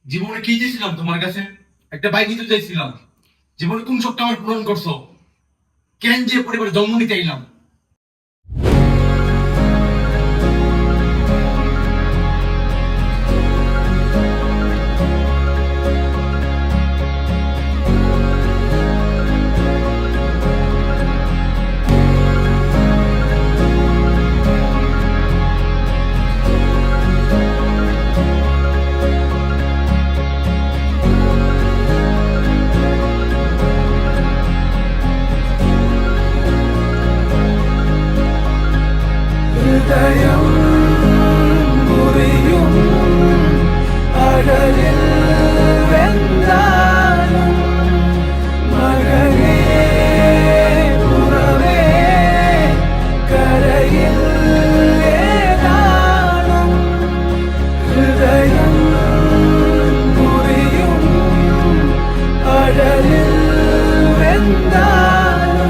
জীবনে কি চেয়েছিলাম তোমার কাছে? একটা বাইক নিতে চাইছিলাম। জীবনে কোন শখটা আমার পূরণ করছো? কেন যে পরিবারে জন্ম নিতে এলাম?